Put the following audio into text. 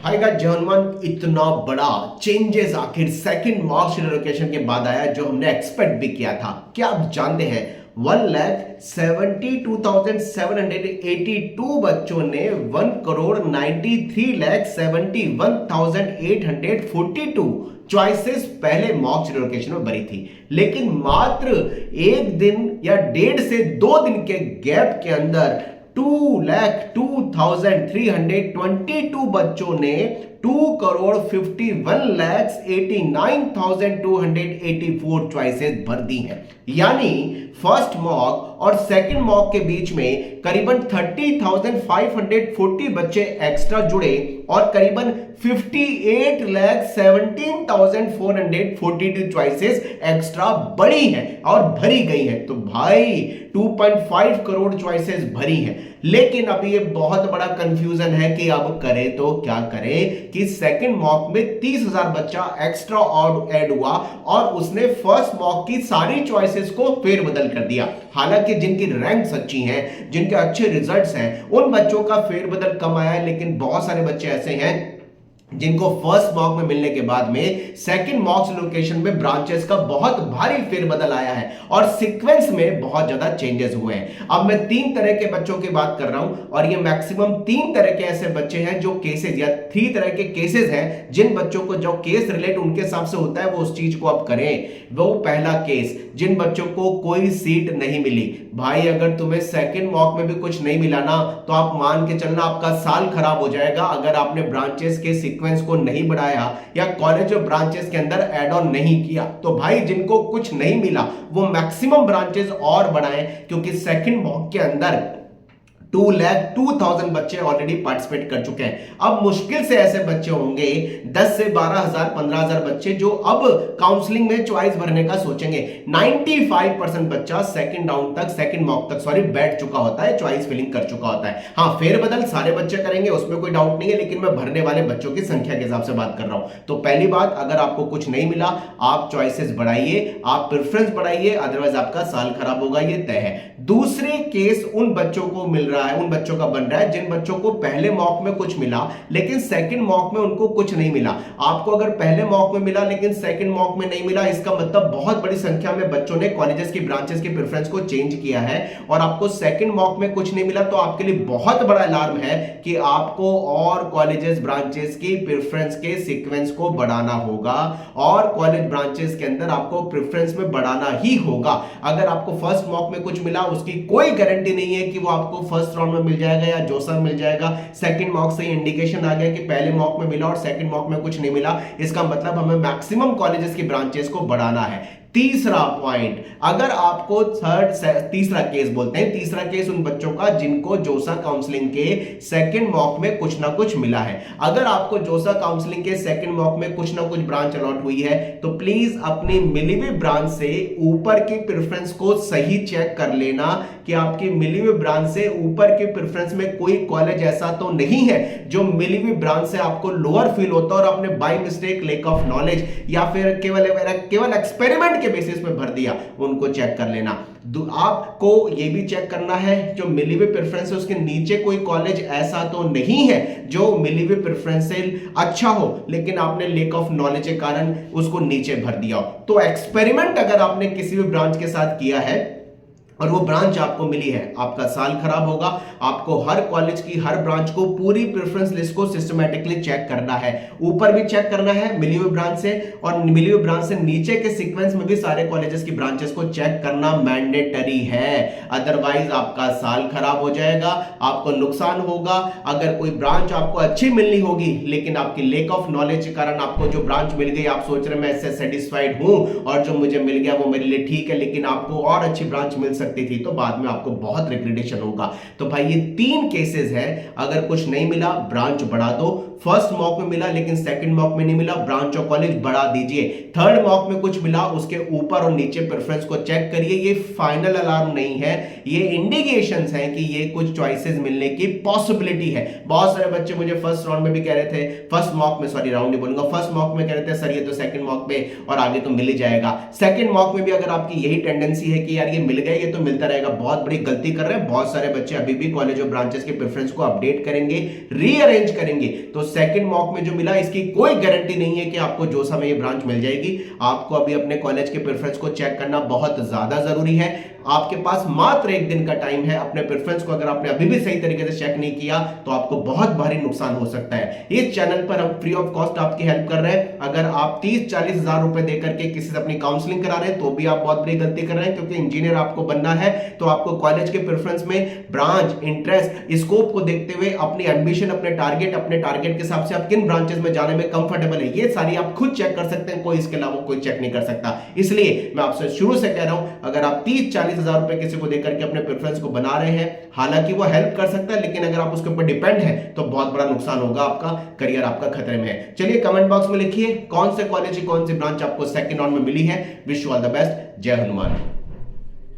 भाई का जनमन इतना बड़ा चेंजेस आखिर सेकंड मार्क्स रिलोकेशन के बाद आया जो हमने एक्सपेक्ट भी किया था। क्या आप जानते हैं 1,72,782 बच्चों ने 1,93,71,842 चॉइसेस पहले मॉक रिलोकेशन में भरी थी, लेकिन मात्र एक दिन या 1.5 से 2 दिन के गैप के अंदर 2,02,322 बच्चों ने 2,51,89,284 चॉइसेस भर दी हैं। यानी फर्स्ट मॉक और सेकंड मॉक के बीच में करीबन 30,540 बच्चे एक्स्ट्रा जुड़े और करीबन 58,17,442 चॉइसेस एक्स्ट्रा बढ़ी हैं और भरी गई हैं। तो भाई 2.5 करोड़ चॉइसेस भरी हैं। लेकिन अभी ये बहुत बड़ा कंफ्यूजन है कि अब करें तो क्या करें कि सेकंड मॉक में 30,000 बच्चा एक्स्ट्रा ऐड हुआ और उसने फर्स्ट मॉक की सारी चॉइसेस को फेरबदल कर दिया। हालांकि जिनकी रैंक्स अच्छी हैं, जिनके अच्छे रिजल्ट्स हैं, उन बच्चों का फेरबदल कम आया है, लेकिन बहुत सारे बच्चे ऐसे हैं जिनको फर्स्ट मॉक में मिलने के बाद में सेकंड मॉक लोकेशन में ब्रांचेस का बहुत भारी फेरबदल आया है और सीक्वेंस में बहुत ज्यादा चेंजेस हुए हैं। अब मैं 3 तरह के बच्चों की बात कर रहा हूं और ये मैक्सिमम 3 तरह के ऐसे बच्चे हैं जो केसेस या 3 तरह के केसेस हैं जिन बच्चों को जो केस रिलेट उनके हिसाब से होता है वो उस चीज को आप करें। वो पहला केस, जिन बच्चों को कोई सीट नहीं मिली। भाई अगर तुम्हें सेकंड मॉक में भी कुछ नहीं मिला ना तो आप मान के चलना आपका साल खराब हो जाएगा अगर आपने ब्रांचेस के सीक्वेंस को नहीं बढ़ाया या कॉलेज और ब्रांचेस के अंदर ऐड ऑन नहीं किया। तो भाई जिनको कुछ नहीं मिला वो मैक्सिमम ब्रांचेस और बढ़ाएं, क्योंकि सेकंड मॉक के अंदर 2,02,000 बच्चे ऑलरेडी पार्टिसिपेट कर चुके हैं। अब मुश्किल से ऐसे बच्चे होंगे 10 से 12,000 15,000 बच्चे जो अब काउंसलिंग में चॉइस भरने का सोचेंगे। 95% बच्चा सेकंड राउंड तक, सेकंड मॉक तक बैठ चुका होता है, चॉइस फिलिंग कर चुका होता है। हाँ, फेरबदल सारे बच्चे करेंगे, उसमें कोई डाउट नहीं है, लेकिन मैं भरने वाले बच्चों की संख्या के हिसाब से बात कर रहा हूं। तो पहली बात, अगर आपको कुछ नहीं मिला आप चॉइसेस बढ़ाइए, आप प्रेफरेंस बढ़ाइए, अदरवाइज आपका साल खराब होगा, ये तय है। दूसरे केस उन बच्चों को मिल रहा है, उन बच्चों का बन रहा है जिन बच्चों को पहले मॉक में कुछ मिला लेकिन सेकंड मॉक में उनको कुछ नहीं मिला। आपको अगर पहले मॉक में मिला लेकिन सेकंड मॉक में नहीं मिला, इसका मतलब बहुत बड़ी संख्या में बच्चों ने कॉलेजेस की ब्रांचेस की प्रेफरेंस को चेंज किया है और आपको सेकंड मॉक में कुछ नहीं मिला। तो आपके लिए बहुत बड़ा अलार्म है कि आपको और कॉलेजेस ब्रांचेस की प्रेफरेंस के सीक्वेंस को बढ़ाना होगा और कॉलेज ब्रांचेस के अंदर आपको प्रेफरेंस में बढ़ाना ही होगा। अगर आपको फर्स्ट मॉक में कुछ मिला उसकी कोई गारंटी नहीं है कि वो आपको फर्स्ट राउंड में मिल जाएगा या जोसा मिल जाएगा। सेकंड मॉक से इंडिकेशन आ गया कि पहले मॉक में मिला और सेकंड मॉक में कुछ नहीं मिला, इसका मतलब हमें मैक्सिमम कॉलेजेस की ब्रांचेस को बढ़ाना है। तीसरा पॉइंट, अगर आपको तीसरा केस बोलते हैं, तीसरा केस उन बच्चों का जिनको जोसा काउंसलिंग के सेकंड मॉक में कुछ ना कुछ मिला है। अगर आपको जोसा काउंसलिंग के सेकंड मॉक में कुछ ना कुछ ब्रांच अलॉट हुई है तो प्लीज अपनी मिली हुई ब्रांच से ऊपर की प्रेफरेंस को सही चेक कर लेना कि आपकी मिली हुई ब्रांच से ऊपर की प्रेफरेंस में कोई कॉलेज ऐसा तो नहीं है जो मिली हुई ब्रांच से आपको लोअर फील होता और आपने by mistake, lake of knowledge या फिर केवल एक्सपेरिमेंट के बेसिस पे भर दिया, उनको चेक कर लेना। आपको यह भी चेक करना है जो मिली हुई प्रेफरेंस है उसके नीचे कोई कॉलेज ऐसा तो नहीं है जो मिली हुई प्रेफरेंस से अच्छा हो लेकिन आपने लेक ऑफ नॉलेज के कारण उसको नीचे भर दिया हो। तो एक्सपेरिमेंट अगर आपने किसी भी ब्रांच के साथ किया है और वो ब्रांच आपको मिली है, आपका साल खराब होगा। आपको हर कॉलेज की हर ब्रांच को पूरी प्रेफरेंस लिस्ट को सिस्टमैटिकली चेक करना है, ऊपर भी चेक करना है मिली हुई ब्रांच से और मिली हुई ब्रांच से नीचे के सीक्वेंस में भी सारे कॉलेजेस की ब्रांचेस को चेक करना मैंडेटरी है। अदरवाइज आपका साल खराब हो जाएगा, आपको नुकसान होगा। अगर कोई ब्रांच आपको अच्छी मिलनी होगी लेकिन आपकी लेक ऑफ नॉलेज के कारण आपको जो ब्रांच मिल गई आप सोच रहे मैं इससे सेटिस्फाइड हूं और जो मुझे मिल गया वो मेरे लिए ठीक है, लेकिन आपको और अच्छी ब्रांच मिल सकती थी तो बाद में आपको बहुत रिग्रेडेशन होगा। तो भाई ये 3 केसेस हैं, अगर कुछ नहीं मिला ब्रांच बढ़ा दो, फर्स्ट मॉक में मिला लेकिन सेकंड मॉक में नहीं मिला ब्रांच और कॉलेज बढ़ा दीजिए, थर्ड मॉक में कुछ मिला उसके ऊपर और नीचे प्रेफरेंस को चेक करिए। ये फाइनल अलार्म नहीं है, ये इंडिकेशंस हैं कि ये कुछ चॉइसेस मिलने की पॉसिबिलिटी है। बहुत सारे बच्चे मुझे फर्स्ट राउंड में भी कह रहे थे, फर्स्ट मॉक में, सॉरी राउंड नहीं बोलूंगा, फर्स्ट मॉक में कह रहे थे सर ये तो सेकंड मॉक में और आगे तो मिल ही जाएगा। सेकंड मॉक में भी अगर आपकी यही टेंडेंसी है कि यार ये मिल गए, ये तो तो मिलता रहेगा। बहुत बड़ी गलती कर रहे हैं बहुत सारे बच्चे, अभी भी कॉलेज और ब्रांचेस के प्रेफरेंस को अपडेट करेंगे, रीअरेंज करेंगे, तो सेकंड मॉक में जो मिला इसकी कोई गारंटी नहीं है कि आपको जो समय ये ब्रांच मिल जाएगी। आपको अभी अपने कॉलेज के प्रेफरेंस को चेक करना बहुत ज्यादा जरूरी है। आपके पास मात्र एक दिन का टाइम है। अपने प्रेफरेंस को अगर आपने अभी भी सही तरीके से चेक नहीं किया तो आपको बहुत भारी नुकसान हो सकता है। इस चैनल पर हम फ्री ऑफ कॉस्ट आपकी हेल्प कर रहे हैं। अगर आप 30-40 हजार रुपए देकर के किसी से अपनी काउंसलिंग करा रहे हैं तो भी आप बहुत बड़ी गलती कर रहे हैं, क्योंकि इंजीनियर आपको बनना है तो आपको कॉलेज के प्रेफरेंस में ब्रांच, इंटरेस्ट, स्कोप को देखते हुए अपनी एम्बिशन, अपने टारगेट के हिसाब से आप किन ब्रांचेस में जाने में कंफर्टेबल है, ये सारी आप खुद चेक कर सकते हैं। कोई इसके अलावा कोई चेक नहीं कर सकता। इसलिए मैं आपसे शुरू से कह रहा हूं, अगर आप 30-40 हजार रुपए किसी को देकर के अपने प्रेफरेंस को बना रहे हैं, हालांकि वो हेल्प कर सकता है, लेकिन अगर आप उसके ऊपर डिपेंड है तो बहुत बड़ा नुकसान होगा, आपका करियर आपका खतरे में है। चलिए कमेंट बॉक्स में लिखिए कौन से कॉलेज की कौन सी ब्रांच आपको सेकंड राउंड में मिली है। Wish you all the best. जय हनुमान।